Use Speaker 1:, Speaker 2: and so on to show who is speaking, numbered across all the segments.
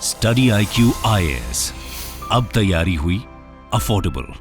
Speaker 1: Study IQ IAS, अब तैयारी हुई अफोर्डेबल।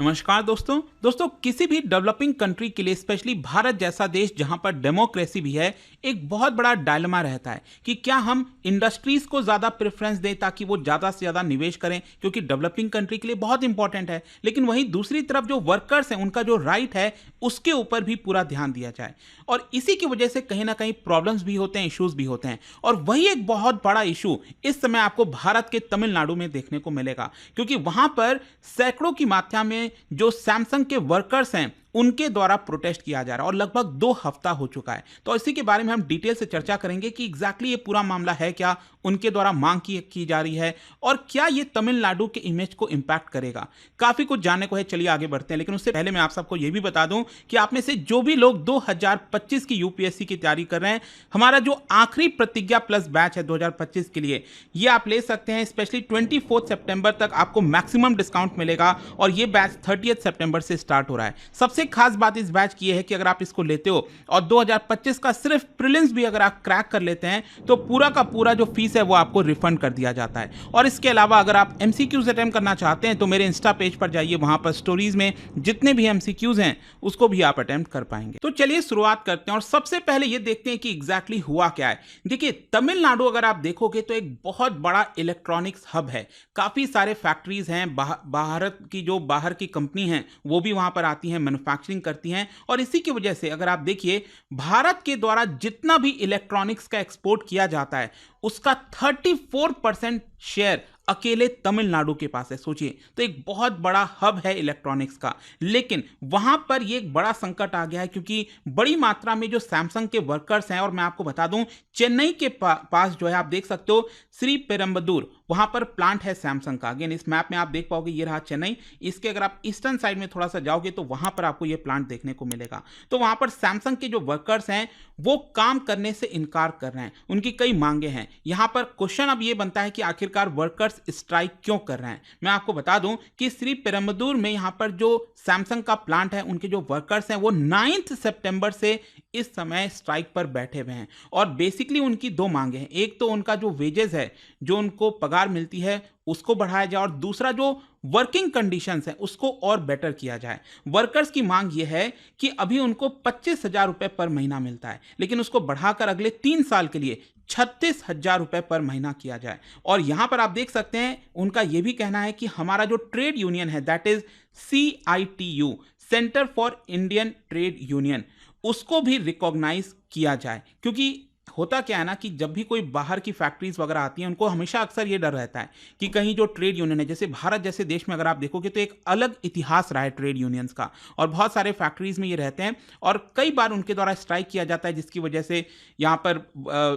Speaker 2: नमस्कार दोस्तों किसी भी डेवलपिंग कंट्री के लिए स्पेशली भारत जैसा देश जहां पर डेमोक्रेसी भी है, एक बहुत बड़ा डायलेमा रहता है कि क्या हम इंडस्ट्रीज को ज्यादा प्रेफरेंस दें ताकि वो ज्यादा से ज्यादा निवेश करें, क्योंकि डेवलपिंग कंट्री के लिए बहुत इंपॉर्टेंट है। लेकिन वहीं दूसरी तरफ जो वर्कर्स हैं उनका जो राइट है उसके ऊपर भी पूरा ध्यान दिया जाए, और इसी की वजह से कहीं ना कहीं प्रॉब्लम्स भी होते हैं, इश्यूज भी होते हैं। और वही एक बहुत बड़ा इशू इस समय आपको भारत के तमिलनाडु में देखने को मिलेगा, क्योंकि वहां पर सैकड़ों की मात्रा में जो सैमसंग के वर्कर्स हैं उनके द्वारा प्रोटेस्ट किया जा रहा है, और लगभग 2 हफ्ता हो चुका है। तो इसी के बारे में हम डिटेल से चर्चा करेंगे कि एग्जैक्टली ये पूरा मामला है क्या, उनके द्वारा मांग की जा रही है, और क्या ये तमिलनाडु के इमेज को इंपैक्ट करेगा। काफी कुछ जानने को है, चलिए आगे बढ़ते हैं। लेकिन उससे पहले मैं आप सबको यह भी बता दूं कि आप में से जो भी लोग 2025 की यूपीएससी की तैयारी कर रहे हैं, हमारा जो आखिरी प्रतिज्ञा प्लस बैच है 2025 के लिए, ये आप ले सकते हैं। स्पेशली 24 सितंबर तक आपको मैक्सिमम डिस्काउंट मिलेगा, और ये बैच 30 सितंबर से स्टार्ट हो रहा है। सबसे खास बात इस बैच की है कि अगर आप इसको लेते हो और 2025 का सिर्फ प्रीलिम्स भी अगर आप क्रैक कर लेते हैं तो पूरा का पूरा जो फीस है वो आपको रिफंड कर दिया जाता है। और इसके अलावा अगर आप एमसीक्यूज अटेम्प्ट करना चाहते हैं तो मेरे इंस्टा पेज पर जाइए, वहां पर स्टोरीज में जितने भी एमसीक्यूज हैं उसको भी आप अटेम्प्ट कर पाएंगे। तो चलिए शुरुआत करते हैं, और सबसे पहले ये देखते हैं कि एग्जैक्टली हुआ क्या है। देखिए, तमिलनाडु अगर आप देखोगे तो एक बहुत बड़ा इलेक्ट्रॉनिक्स हब है। काफी सारे फैक्ट्रीज हैं, भारत की जो बाहर की कंपनी हैं वो भी वहां पर आती हैं, मैन्युफैक्चरिंग करती हैं। और इसी की वजह से अगर आप देखिए, भारत के द्वारा जितना भी इलेक्ट्रॉनिक्स का एक्सपोर्ट किया जाता है उसका 34% शेयर अकेले तमिलनाडु के पास है। सोचिए, तो एक बहुत बड़ा हब है इलेक्ट्रॉनिक्स का। लेकिन वहां पर यह एक बड़ा संकट आ गया है, क्योंकि बड़ी मात्रा में जो सैमसंग के वर्कर्स हैं, और मैं आपको बता दूं चेन्नई के पास जो है आप देख सकते हो श्री पेरम्बदूर, वहां पर प्लांट है सैमसंग का। अगेन इस मैप में आप देख पाओगे, ये रहा चेन्नई। इसके अगर आप ईस्टर्न साइड में थोड़ा सा जाओगे तो वहां पर आपको ये प्लांट देखने को मिलेगा। तो वहां पर सैमसंग के जो वर्कर्स हैं वो काम करने से इनकार कर रहे हैं, उनकी कई मांगे हैं। यहां पर क्वेश्चन अब ये बनता है कि आखिरकार वर्कर्स स्ट्राइक क्यों कर रहे हैं। मैं आपको बता दूं कि श्री पेरम्बदूर में यहां पर जो सैमसंग का प्लांट है, उनके जो वर्कर्स हैं वो 9 सितंबर से इस समय स्ट्राइक पर बैठे हुए हैं। और बेसिकली उनकी 2 मांगे हैं। एक तो उनका जो वेजेस है, जो उनको पगार मिलती है, उसको बढ़ाया जाए, और दूसरा जो वर्किंग कंडीशंस है उसको और बेटर किया जाए। वर्कर्स की मांग यह है कि अभी उनको 25,000 रुपए पर महीना मिलता है, लेकिन उसको बढ़ाकर अगले 3 साल के लिए 36,000 रुपए पर महीना किया जाए। और यहां पर आप देख सकते हैं उनका यह भी कहना है कि हमारा जो ट्रेड यूनियन है, that is CITU, centre for Indian trade union, उसको भी रिकॉग्नाइज किया जाए। क्योंकि होता क्या है ना कि जब भी कोई बाहर की फैक्ट्रीज वगैरह आती हैं, उनको हमेशा अक्सर ये डर रहता है कि कहीं जो ट्रेड यूनियन है, जैसे भारत जैसे देश में अगर आप देखोगे तो एक अलग इतिहास रहा है ट्रेड यूनियंस का, और बहुत सारे फैक्ट्रीज में ये रहते हैं, और कई बार उनके द्वारा स्ट्राइक किया जाता है, जिसकी वजह से यहाँ पर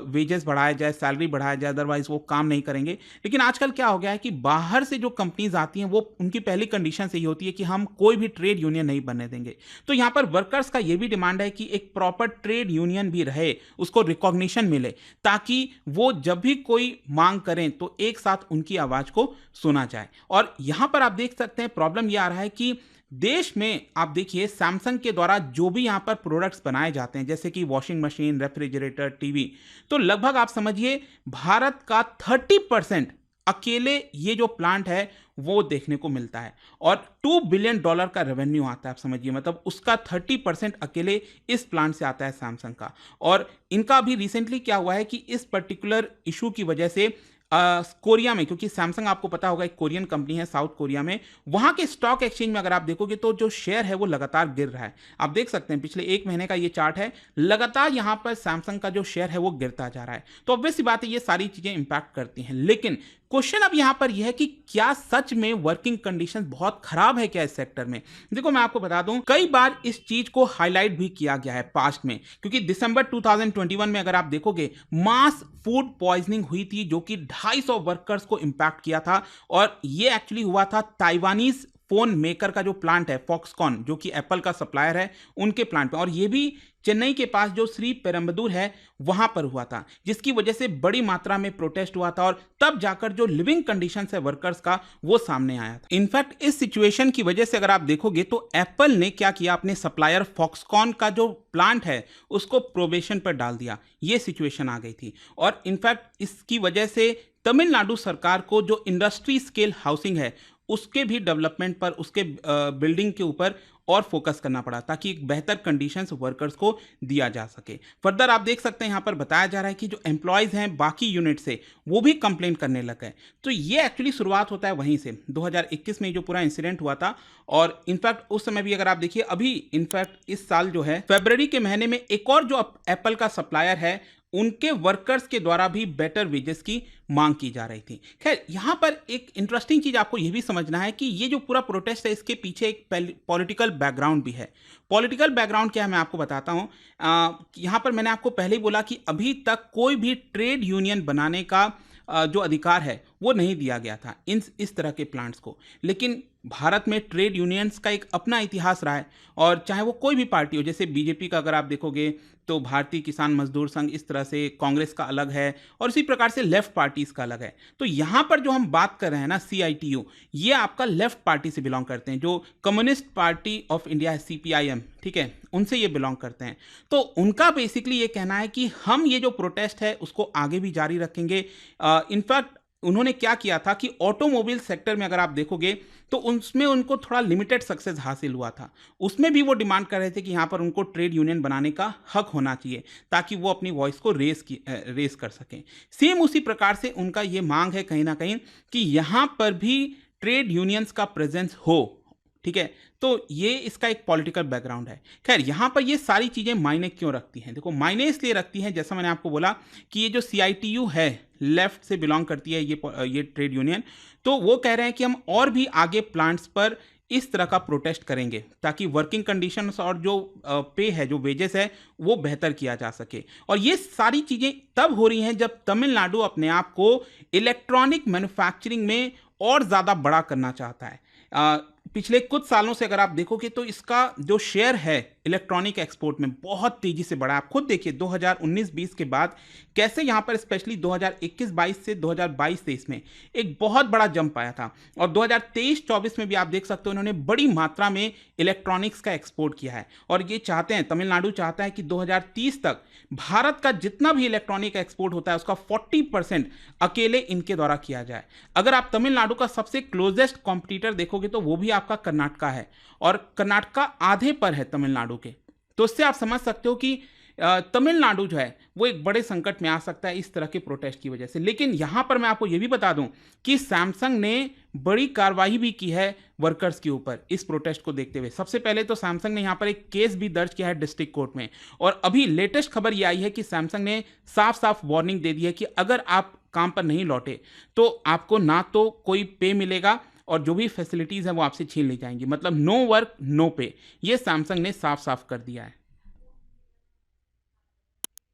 Speaker 2: वेजेस बढ़ाया जाए, सैलरी बढ़ाया जाए, अदरवाइज वो काम नहीं करेंगे। लेकिन आजकल क्या हो गया है कि बाहर से जो कंपनीज आती हैं वो उनकी पहली कंडीशन से ये होती है कि हम कोई भी ट्रेड यूनियन नहीं बनने देंगे। तो यहाँ पर वर्कर्स का ये भी डिमांड है कि एक प्रॉपर ट्रेड यूनियन भी रहे, उसको रिकॉग्निशन मिले, ताकि वो जब भी कोई मांग करें तो एक साथ उनकी आवाज को सुना जाए। और यहां पर आप देख सकते हैं प्रॉब्लम यह आ रहा है कि देश में आप देखिए सैमसंग के द्वारा जो भी यहां पर प्रोडक्ट्स बनाए जाते हैं, जैसे कि वॉशिंग मशीन, रेफ्रिजरेटर, टीवी, तो लगभग आप समझिए भारत का 30% अकेले ये जो प्लांट है वो देखने को मिलता है, और $2 बिलियन का रेवेन्यू आता है। आप समझिए, मतलब उसका 30% अकेले इस प्लांट से आता है सैमसंग का। और इनका भी रिसेंटली क्या हुआ है कि इस पर्टिकुलर इशू की वजह से कोरिया में, क्योंकि सैमसंग आपको पता होगा एक कोरियन कंपनी है साउथ कोरिया में, वहां के स्टॉक एक्सचेंज में अगर आप देखोगे तो जो शेयर है वो लगातार गिर रहा है। आप देख सकते हैं पिछले 1 महीने का ये चार्ट है, लगातार यहां पर सैमसंग का जो शेयर है वो गिरता जा रहा है। तो ऑब्वियस सी बात है, ये सारी चीजें इंपैक्ट करती हैं। लेकिन क्वेश्चन अब यहां पर यह है कि क्या सच में वर्किंग कंडीशंस बहुत खराब है क्या इस सेक्टर में। देखो, मैं आपको बता दूं, कई बार इस चीज को हाईलाइट भी किया गया है पास्ट में, क्योंकि दिसंबर 2021 में अगर आप देखोगे मास फूड पॉइजनिंग हुई थी, जो कि 250 वर्कर्स को इंपैक्ट किया था। और यह एक्चुअली हुआ था ताइवानीज फोन मेकर का जो प्लांट है फॉक्सकॉन, जो कि एप्पल का सप्लायर है, उनके प्लांट पे, और ये भी चेन्नई के पास जो श्री पेरम्बदूर है वहां पर हुआ था, जिसकी वजह से बड़ी मात्रा में प्रोटेस्ट हुआ था, और तब जाकर जो लिविंग कंडीशन है वर्कर्स का वो सामने आया था। इनफैक्ट इस सिचुएशन की वजह से अगर आप देखोगे तो एप्पल ने क्या किया, अपने सप्लायर फॉक्सकॉन का जो प्लांट है उसको प्रोबेशन पर डाल दिया। ये सिचुएशन आ गई थी, और इनफैक्ट इसकी वजह से तमिलनाडु सरकार को जो इंडस्ट्री स्केल हाउसिंग है उसके भी डेवलपमेंट पर, उसके बिल्डिंग के ऊपर और फोकस करना पड़ा ताकि एक बेहतर कंडीशंस वर्कर्स को दिया जा सके। फर्दर आप देख सकते हैं यहाँ पर बताया जा रहा है कि जो एम्प्लॉयज़ हैं बाकी यूनिट से वो भी कंप्लेंट करने लग गए। तो ये एक्चुअली शुरुआत होता है वहीं से 2021 में जो पूरा इंसिडेंट हुआ था। और इनफैक्ट उस समय भी अगर आप देखिए, अभी इनफैक्ट इस साल जो है फरवरी के महीने में एक और जो एप्पल का सप्लायर है उनके वर्कर्स के द्वारा भी बेटर वेजेस की मांग की जा रही थी। खैर, यहाँ पर एक इंटरेस्टिंग चीज़ आपको यह भी समझना है कि ये जो पूरा प्रोटेस्ट है इसके पीछे एक पॉलिटिकल बैकग्राउंड भी है। पॉलिटिकल बैकग्राउंड क्या है मैं आपको बताता हूँ। यहाँ पर मैंने आपको पहले ही बोला कि अभी तक कोई भी ट्रेड यूनियन बनाने का जो अधिकार है वो नहीं दिया गया था इस तरह के प्लांट्स को। लेकिन भारत में ट्रेड यूनियंस का एक अपना इतिहास रहा है, और चाहे वो कोई भी पार्टी हो, जैसे बीजेपी का अगर आप देखोगे तो भारतीय किसान मजदूर संघ इस तरह से, कांग्रेस का अलग है, और इसी प्रकार से लेफ्ट पार्टीज का अलग है। तो यहाँ पर जो हम बात कर रहे हैं ना, CITU, ये आपका लेफ्ट पार्टी से बिलोंग करते हैं, जो कम्युनिस्ट पार्टी ऑफ इंडिया है, CPIM, ठीक है, उनसे ये बिलोंग करते हैं। तो उनका बेसिकली ये कहना है कि हम ये जो प्रोटेस्ट है उसको आगे भी जारी रखेंगे। इनफैक्ट उन्होंने क्या किया था कि ऑटोमोबाइल सेक्टर में अगर आप देखोगे तो उसमें उनको थोड़ा लिमिटेड सक्सेस हासिल हुआ था। उसमें भी वो डिमांड कर रहे थे कि यहाँ पर उनको ट्रेड यूनियन बनाने का हक होना चाहिए ताकि वो अपनी वॉइस को रेस कर सकें। सेम उसी प्रकार से उनका ये मांग है कहीं ना कहीं कि यहाँ पर भी ट्रेड यूनियंस का प्रेजेंस हो, ठीक है। तो ये इसका एक पॉलिटिकल बैकग्राउंड है। खैर, यहाँ पर ये सारी चीज़ें मायने क्यों रखती हैं? देखो, मायने इसलिए रखती हैं, जैसा मैंने आपको बोला कि ये जो CITU है, लेफ्ट से बिलोंग करती है ये ट्रेड यूनियन, तो वो कह रहे हैं कि हम और भी आगे प्लांट्स पर इस तरह का प्रोटेस्ट करेंगे ताकि वर्किंग कंडीशंस और जो पे है, जो वेजेस है, वो बेहतर किया जा सके। और ये सारी चीज़ें तब हो रही हैं जब तमिलनाडु अपने आप को इलेक्ट्रॉनिक मैन्युफैक्चरिंग में और ज़्यादा बड़ा करना चाहता है। पिछले कुछ सालों से अगर आप देखोगे तो इसका जो शेयर है इलेक्ट्रॉनिक एक्सपोर्ट में बहुत तेजी से बढ़ा। आप खुद देखिए 2019-20 के बाद कैसे यहाँ पर स्पेशली 2021-22 से 2022-23 में एक बहुत बड़ा जंप आया था, और 2023-24 में भी आप देख सकते हो उन्होंने बड़ी मात्रा में इलेक्ट्रॉनिक्स का एक्सपोर्ट किया है। और ये चाहते हैं, तमिलनाडु चाहता है कि 2030 तक भारत का जितना भी इलेक्ट्रॉनिक एक्सपोर्ट होता है उसका 40% अकेले इनके द्वारा किया जाए। अगर आप तमिलनाडु का सबसे क्लोजेस्ट कॉम्पिटिटर देखोगे तो वो भी आपका कर्नाटका है, और कर्नाटका आधे पर है तमिलनाडु के। तो इससे आप समझ सकते हो कि तमिलनाडु जो है वो एक बड़े संकट में आ सकता है इस तरह के प्रोटेस्ट की वजह से। लेकिन यहाँ पर मैं आपको ये भी बता दूं कि सैमसंग ने बड़ी कार्रवाई भी की है वर्कर्स के ऊपर इस प्रोटेस्ट को देखते हुए। सबसे पहले तो सैमसंग ने यहाँ पर एक केस भी दर्ज किया है डिस्ट्रिक्ट कोर्ट में, और अभी लेटेस्ट खबर ये आई है कि सैमसंग ने साफ साफ वार्निंग दे दी है कि अगर आप काम पर नहीं लौटे तो आपको ना तो कोई पे मिलेगा और जो भी फैसिलिटीज़ हैं वो आपसे छीन ली जाएंगी। मतलब नो वर्क नो पे, ये सैमसंग ने साफ साफ कर दिया है।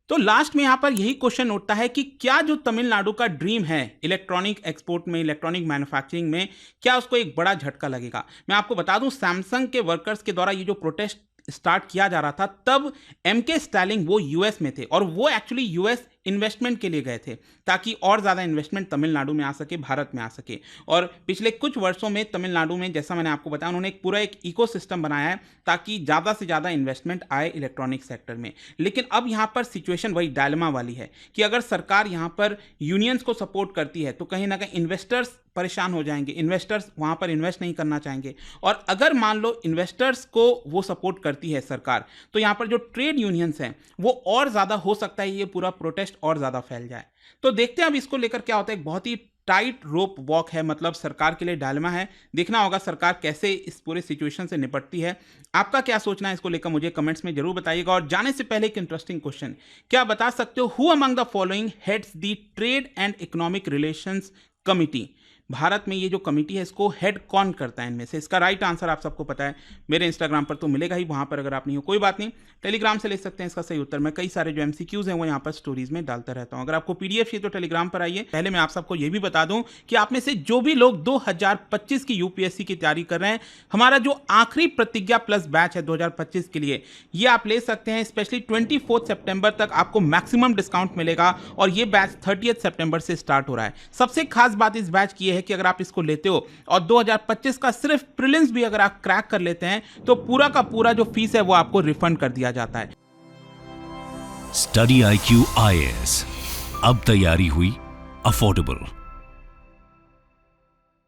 Speaker 2: तो लास्ट में यहां पर यही क्वेश्चन उठता है कि क्या जो तमिलनाडु का ड्रीम है इलेक्ट्रॉनिक एक्सपोर्ट में, इलेक्ट्रॉनिक मैन्युफैक्चरिंग में, क्या उसको एक बड़ा झटका लगेगा? मैं आपको बता दूं, सैमसंग के वर्कर्स के द्वारा ये जो प्रोटेस्ट स्टार्ट किया जा रहा था तब MK स्टालिन वो US में थे, और वो एक्चुअली US इन्वेस्टमेंट के लिए गए थे ताकि और ज़्यादा इन्वेस्टमेंट तमिलनाडु में आ सके, भारत में आ सके। और पिछले कुछ वर्षों में तमिलनाडु में, जैसा मैंने आपको बताया, उन्होंने एक पूरा इकोसिस्टम बनाया है ताकि ज़्यादा से ज़्यादा इन्वेस्टमेंट आए इलेक्ट्रॉनिक सेक्टर में। लेकिन अब यहाँ पर सिचुएशन वही डायलेमा वाली है कि अगर सरकार यहाँ पर यूनियंस को सपोर्ट करती है तो कहीं ना कहीं इन्वेस्टर्स परेशान हो जाएंगे, इन्वेस्टर्स वहाँ पर इन्वेस्ट नहीं करना चाहेंगे। और अगर मान लो इन्वेस्टर्स को वो सपोर्ट करती है सरकार, तो यहाँ पर जो ट्रेड यूनियंस हैं वो और ज़्यादा, हो सकता है ये पूरा प्रोटेस्ट और ज़्यादा फैल जाए। तो देखते हैं अब इसको लेकर क्या होता है। एक बहुत ही टाइट रोप वॉक है, मतलब सरकार के लिए डायलेमा है। देखना होगा सरकार कैसे इस पूरे सिचुएशन से निपटती है। आपका क्या सोचना है इसको लेकर मुझे कमेंट्स में जरूर बताइएगा। और जाने से पहले एक इंटरेस्टिंग क्वेश्चन, क्या बता सकते हो who among the following heads the trade and economic relations committee? Bharat में ये जो कमिटी है इसको हेड कौन करता है इनमें से? इसका राइट आंसर आप सबको पता है, मेरे इंस्टाग्राम पर तो मिलेगा ही, वहाँ पर अगर आप नहीं हो कोई बात नहीं, टेलीग्राम से ले सकते हैं इसका सही उत्तर। मैं कई सारे जो MCQs हैं वो यहाँ पर स्टोरीज में डालता रहता हूँ। अगर आपको PDF चाहिए तो टेलीग्राम पर आइए। पहले मैं आप सबको ये भी बता दूँ कि आप में से जो भी लोग 2025 की UPSC की तैयारी कर रहे हैं, हमारा जो आखिरी प्रतिज्ञा प्लस बैच है 2025 के लिए, ये आप ले सकते हैं। स्पेशली 24 सितंबर तक आपको मैक्सिमम डिस्काउंट मिलेगा, और ये बैच 30 सितंबर से स्टार्ट हो रहा है। सबसे खास बात इस बैच की है कि अगर आप इसको लेते हो और 2025 का सिर्फ प्रीलिम्स भी अगर आप क्रैक कर लेते हैं तो पूरा का पूरा जो फीस है वो आपको रिफंड कर दिया जाता है।
Speaker 1: स्टडी IQ IAS, अब तैयारी हुई अफोर्डेबल।